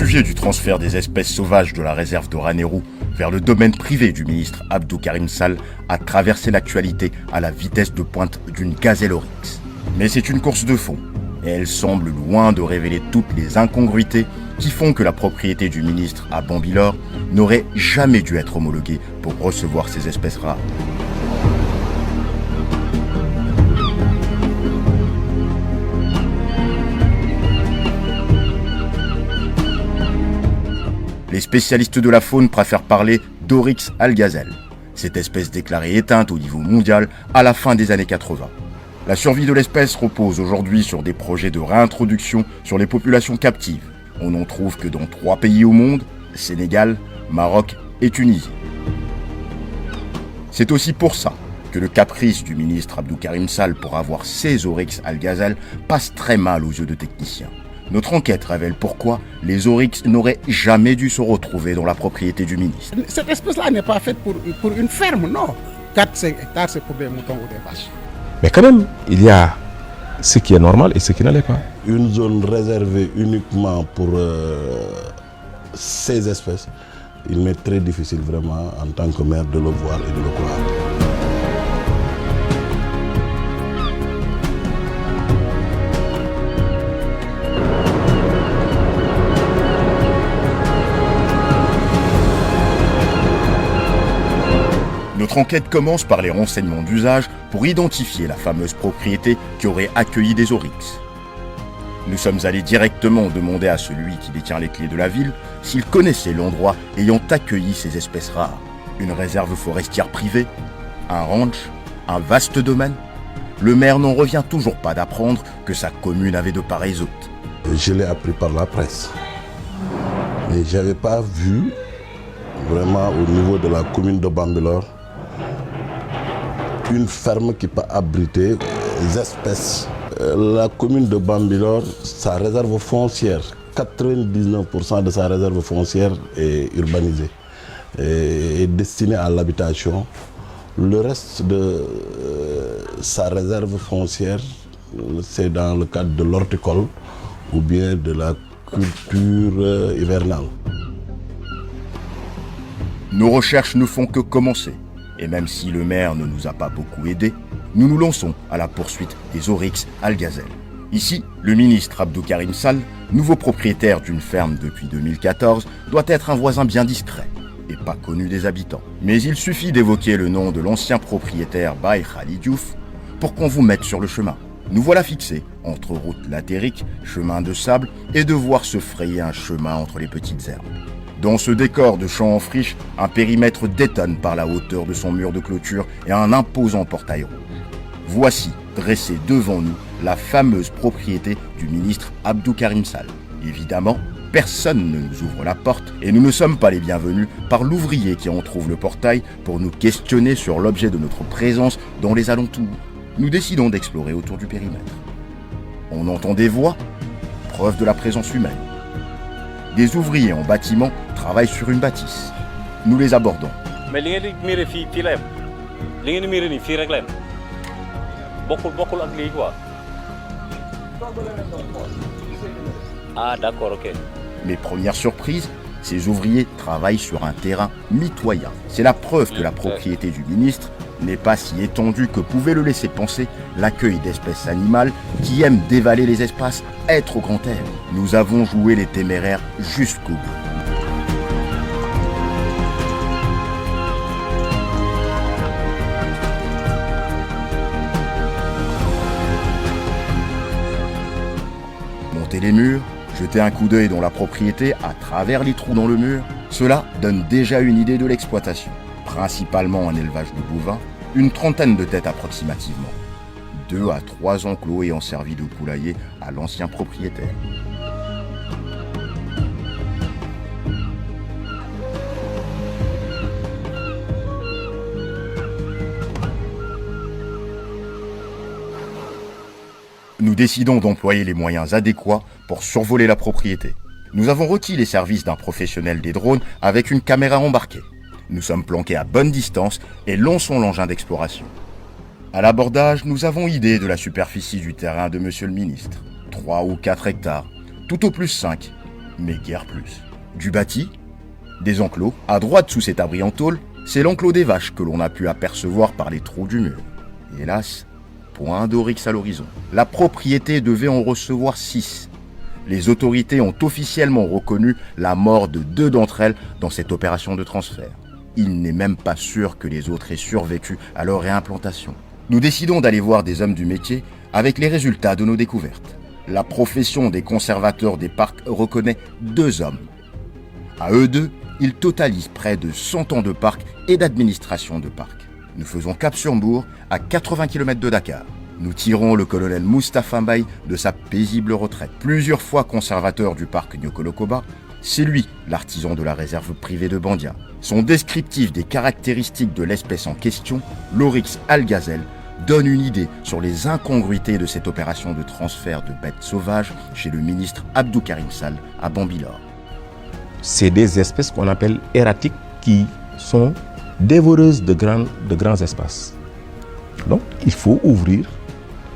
sujet du transfert des espèces sauvages de la réserve de Ranérou vers le domaine privé du ministre Abdou Karim Sall a traversé l'actualité à la vitesse de pointe d'une gazelle oryx. Mais c'est une course de fond, et elle semble loin de révéler toutes les incongruités qui font que la propriété du ministre à Bambilor n'aurait jamais dû être homologuée pour recevoir ces espèces rares. Les spécialistes de la faune préfèrent parler d'Oryx algazelle, cette espèce déclarée éteinte au niveau mondial à la fin des années 80. La survie de l'espèce repose aujourd'hui sur des projets de réintroduction sur les populations captives. On n'en trouve que dans 3 pays au monde, Sénégal, Maroc et Tunisie. C'est aussi pour ça que le caprice du ministre Abdou Karim Sall pour avoir ces Oryx algazelle passe très mal aux yeux de techniciens. Notre enquête révèle pourquoi les oryx n'auraient jamais dû se retrouver dans la propriété du ministre. Cette espèce-là n'est pas faite pour une ferme, non. 4-5 hectares, c'est pour des moutons ou des vaches. Mais quand même, il y a ce qui est normal et ce qui ne l'est pas. Une zone réservée uniquement pour ces espèces, il m'est très difficile vraiment en tant que maire de le voir et de le croire. Notre enquête commence par les renseignements d'usage pour identifier la fameuse propriété qui aurait accueilli des oryx. Nous sommes allés directement demander à celui qui détient les clés de la ville s'il connaissait l'endroit ayant accueilli ces espèces rares. Une réserve forestière privée, un ranch, un vaste domaine. Le maire n'en revient toujours pas d'apprendre que sa commune avait de pareils hôtes. Je l'ai appris par la presse. Mais je n'avais pas vu vraiment au niveau de la commune de Bambilor une ferme qui peut abriter des espèces. La commune de Bambilor, sa réserve foncière, 99% de sa réserve foncière est urbanisée, est destinée à l'habitation. Le reste de sa réserve foncière, c'est dans le cadre de l'horticole ou bien de la culture hivernale. Nos recherches ne font que commencer. Et même si le maire ne nous a pas beaucoup aidés, nous nous lançons à la poursuite des oryx algazelle. Ici, le ministre Abdou Karim Sall, nouveau propriétaire d'une ferme depuis 2014, doit être un voisin bien discret et pas connu des habitants. Mais il suffit d'évoquer le nom de l'ancien propriétaire Baye Khalid Diouf pour qu'on vous mette sur le chemin. Nous voilà fixés entre route latérique, chemin de sable et devoir se frayer un chemin entre les petites herbes. Dans ce décor de champs en friche, un périmètre détonne par la hauteur de son mur de clôture et un imposant portail rouge. Voici, dressée devant nous, la fameuse propriété du ministre Abdou Karim Sall. Évidemment, personne ne nous ouvre la porte et nous ne sommes pas les bienvenus par l'ouvrier qui entrouvre le portail pour nous questionner sur l'objet de notre présence dans les alentours. Nous décidons d'explorer autour du périmètre. On entend des voix, preuve de la présence humaine. Des ouvriers en bâtiment travaillent sur une bâtisse. Nous les abordons. Mais ah d'accord, ok. Mes premières surprises, ces ouvriers travaillent sur un terrain mitoyen. C'est la preuve que la propriété du ministre n'est pas si étendue que pouvait le laisser penser l'accueil d'espèces animales qui aiment dévaler les espaces, être au grand air. Nous avons joué les téméraires jusqu'au bout. Monter les murs, jeter un coup d'œil dans la propriété à travers les trous dans le mur, cela donne déjà une idée de l'exploitation. Principalement en élevage de bovins, une trentaine de têtes approximativement. 2 à 3 enclos ayant servi de poulailler à l'ancien propriétaire. Nous décidons d'employer les moyens adéquats pour survoler la propriété. Nous avons requis les services d'un professionnel des drones avec une caméra embarquée. Nous sommes planqués à bonne distance et lançons l'engin d'exploration. À l'abordage, nous avons idée de la superficie du terrain de monsieur le ministre. 3 ou 4 hectares, tout au plus 5. mais guère plus. Du bâti, des enclos, à droite sous cet abri en tôle, c'est l'enclos des vaches que l'on a pu apercevoir par les trous du mur. Et hélas, point d'oryx à l'horizon. La propriété devait en recevoir 6. Les autorités ont officiellement reconnu la mort de 2 d'entre elles dans cette opération de transfert. Il n'est même pas sûr que les autres aient survécu à leur réimplantation. Nous décidons d'aller voir des hommes du métier avec les résultats de nos découvertes. La profession des conservateurs des parcs reconnaît 2 hommes. À eux deux, ils totalisent près de 100 ans de parc et d'administration de parc. Nous faisons cap sur Mbour, à 80 km de Dakar. Nous tirons le colonel Moustapha Mbaye de sa paisible retraite. Plusieurs fois conservateur du parc Niokolo-Koba, c'est lui l'artisan de la réserve privée de Bandia. Son descriptif des caractéristiques de l'espèce en question, l'oryx algazelle, donne une idée sur les incongruités de cette opération de transfert de bêtes sauvages chez le ministre Abdou Karim Sall à Bambilor. C'est des espèces qu'on appelle erratiques qui sont dévoreuses de grands espaces. Donc, il faut ouvrir,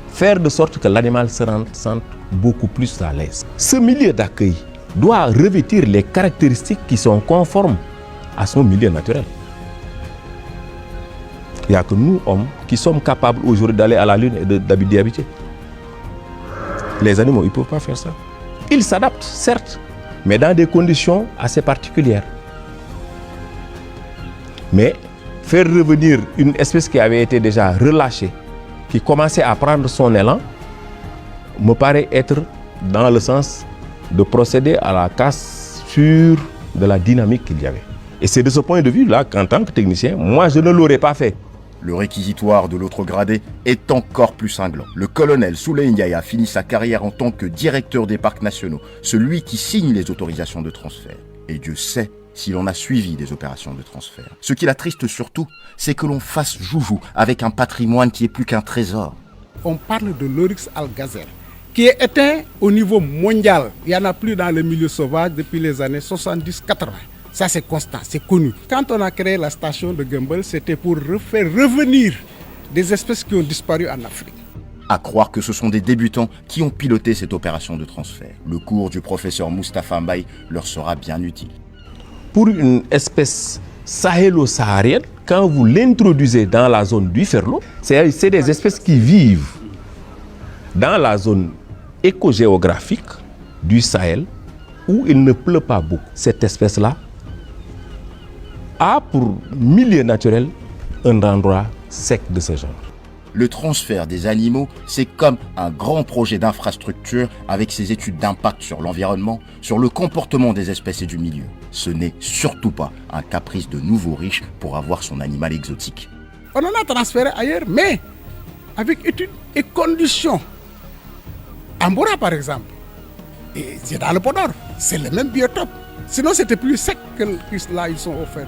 faire de sorte que l'animal se sente beaucoup plus à l'aise. Ce milieu d'accueil doit revêtir les caractéristiques qui sont conformes à son milieu naturel. Il n'y a que nous, hommes, qui sommes capables aujourd'hui d'aller à la Lune et d'y habiter. Les animaux, ils ne peuvent pas faire ça. Ils s'adaptent, certes, mais dans des conditions assez particulières. Mais faire revenir une espèce qui avait été déjà relâchée, qui commençait à prendre son élan, me paraît être dans le sens de procéder à la cassure de la dynamique qu'il y avait. Et c'est de ce point de vue-là qu'en tant que technicien, moi, je ne l'aurais pas fait. Le réquisitoire de l'autre gradé est encore plus cinglant. Le colonel Souley Ndiaye a fini sa carrière en tant que directeur des parcs nationaux, celui qui signe les autorisations de transfert. Et Dieu sait s'il en a suivi des opérations de transfert. Ce qui l'attriste surtout, c'est que l'on fasse joujou avec un patrimoine qui est plus qu'un trésor. On parle de l'oryx algazelle, qui est éteint au niveau mondial. Il n'y en a plus dans le milieu sauvage depuis les années 70-80. Ça, c'est constant, c'est connu. Quand on a créé la station de Gumbel, c'était pour faire revenir des espèces qui ont disparu en Afrique. À croire que ce sont des débutants qui ont piloté cette opération de transfert. Le cours du professeur Moustapha Mbaye leur sera bien utile. Pour une espèce sahélo-saharienne, quand vous l'introduisez dans la zone du Ferlo, c'est des espèces qui vivent dans la zone écogéographique du Sahel où il ne pleut pas beaucoup. Cette espèce-là a pour milieu naturel un endroit sec de ce genre. Le transfert des animaux, c'est comme un grand projet d'infrastructure avec ses études d'impact sur l'environnement, sur le comportement des espèces et du milieu. Ce n'est surtout pas un caprice de nouveaux riches pour avoir son animal exotique. On en a transféré ailleurs, mais avec études et conditions. Amboura, par exemple, et c'est dans le Podor, c'est le même biotope. Sinon, c'était plus sec que là, ils sont offerts.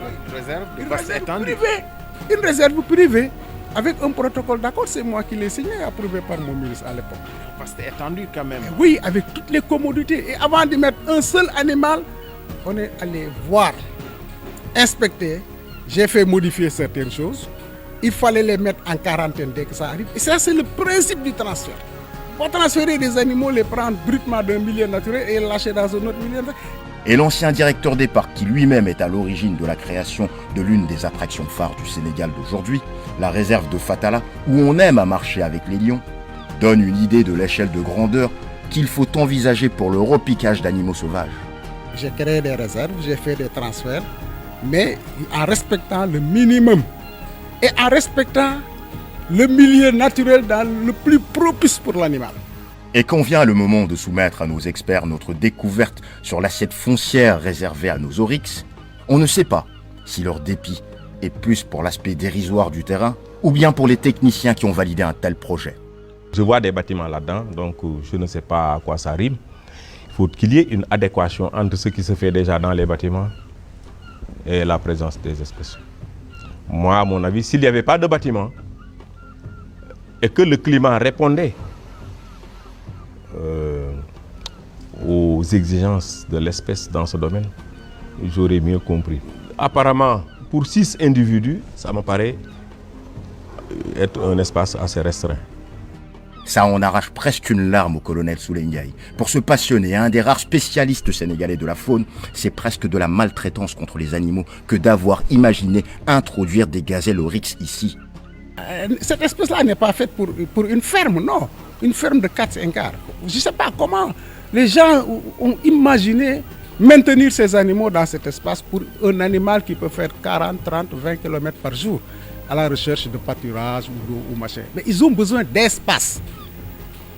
Une réserve privée, avec un protocole d'accord, c'est moi qui l'ai signé, approuvé par mon ministre à l'époque. Vaste étendue quand même. Oui, avec toutes les commodités. Et avant de mettre un seul animal, on est allé voir, inspecter. J'ai fait modifier certaines choses. Il fallait les mettre en quarantaine dès que ça arrive. Et ça, c'est le principe du transfert. Pour transférer des animaux, les prendre brutement d'un milieu naturel et les lâcher dans un autre milieu naturel. Et l'ancien directeur des parcs, qui lui-même est à l'origine de la création de l'une des attractions phares du Sénégal d'aujourd'hui, la réserve de Fatala, où on aime à marcher avec les lions, donne une idée de l'échelle de grandeur qu'il faut envisager pour le repiquage d'animaux sauvages. J'ai créé des réserves, j'ai fait des transferts, mais en respectant le minimum et en respectant le milieu naturel dans le plus propice pour l'animal. Et quand vient le moment de soumettre à nos experts notre découverte sur l'assiette foncière réservée à nos oryx, on ne sait pas si leur dépit est plus pour l'aspect dérisoire du terrain ou bien pour les techniciens qui ont validé un tel projet. Je vois des bâtiments là-dedans, donc je ne sais pas à quoi ça rime. Il faut qu'il y ait une adéquation entre ce qui se fait déjà dans les bâtiments et la présence des espèces. Moi, à mon avis, s'il n'y avait pas de bâtiment et que le climat répondait aux exigences de l'espèce dans ce domaine, j'aurais mieux compris. Apparemment, pour 6 individus, ça me paraît être un espace assez restreint. Ça en arrache presque une larme au colonel Souley. Pour se passionner, un des rares spécialistes sénégalais de la faune, c'est presque de la maltraitance contre les animaux que d'avoir imaginé introduire des gazelles oryx ici. Cette espèce-là n'est pas faite pour une ferme, non. Une ferme de 4-5 quarts. Je ne sais pas comment les gens ont imaginé maintenir ces animaux dans cet espace pour un animal qui peut faire 40, 30, 20 km par jour à la recherche de pâturage ou d'eau ou machin. Mais ils ont besoin d'espace.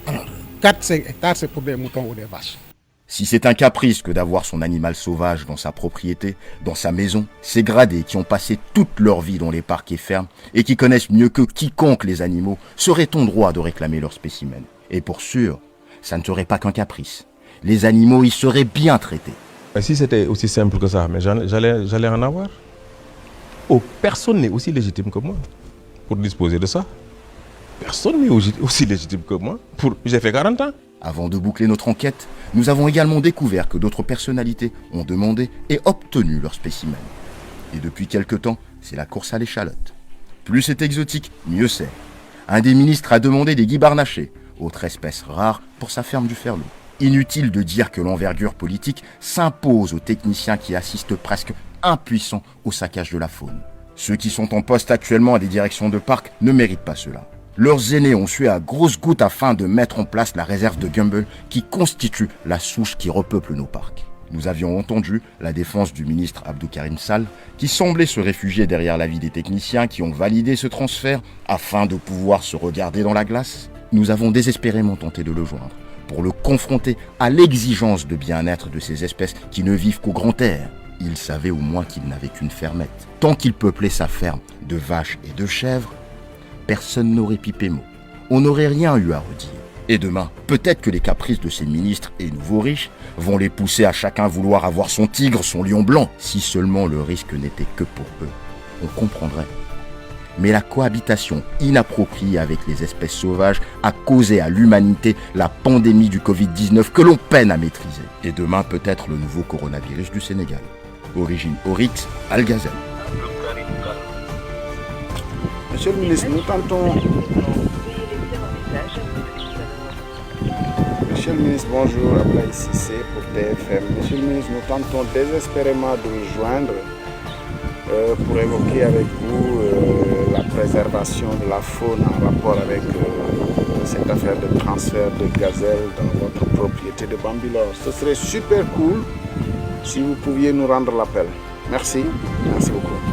Alors, 4-5 hectares, c'est pour des moutons ou des vaches. Si c'est un caprice que d'avoir son animal sauvage dans sa propriété, dans sa maison, ces gradés qui ont passé toute leur vie dans les parcs et fermes et qui connaissent mieux que quiconque les animaux seraient en droit de réclamer leurs spécimens. Et pour sûr, ça ne serait pas qu'un caprice. Les animaux y seraient bien traités. Mais si c'était aussi simple que ça, mais j'allais en avoir. Oh, personne n'est aussi légitime que moi pour disposer de ça. Personne n'est aussi légitime que moi. J'ai fait 40 ans. Avant de boucler notre enquête, nous avons également découvert que d'autres personnalités ont demandé et obtenu leurs spécimens. Et depuis quelque temps, c'est la course à l'échalote. Plus c'est exotique, mieux c'est. Un des ministres a demandé des guibarnachés, autre espèce rare, pour sa ferme du Ferlo. Inutile de dire que l'envergure politique s'impose aux techniciens qui assistent presque impuissants au saccage de la faune. Ceux qui sont en poste actuellement à des directions de parc ne méritent pas cela. Leurs aînés ont sué à grosses gouttes afin de mettre en place la réserve de Gumble qui constitue la souche qui repeuple nos parcs. Nous avions entendu la défense du ministre Abdou Karim Sall qui semblait se réfugier derrière l'avis des techniciens qui ont validé ce transfert afin de pouvoir se regarder dans la glace. Nous avons désespérément tenté de le joindre pour le confronter à l'exigence de bien-être de ces espèces qui ne vivent qu'au grand air. Il savait au moins qu'il n'avait qu'une fermette. Tant qu'il peuplait sa ferme de vaches et de chèvres, personne n'aurait pipé mot. On n'aurait rien eu à redire. Et demain, peut-être que les caprices de ces ministres et nouveaux riches vont les pousser à chacun vouloir avoir son tigre, son lion blanc. Si seulement le risque n'était que pour eux, on comprendrait. Mais la cohabitation inappropriée avec les espèces sauvages a causé à l'humanité la pandémie du Covid-19 que l'on peine à maîtriser. Et demain, peut-être le nouveau coronavirus du Sénégal. Origine oryx, algazelle. Monsieur le ministre, nous tentons... Monsieur le ministre, bonjour, Ablaï Cissé pour TFM. Monsieur le ministre, nous tentons désespérément de vous joindre pour évoquer avec vous la préservation de la faune en rapport avec cette affaire de transfert de gazelles dans votre propriété de Bambilor. Ce serait super cool si vous pouviez nous rendre l'appel. Merci, merci beaucoup.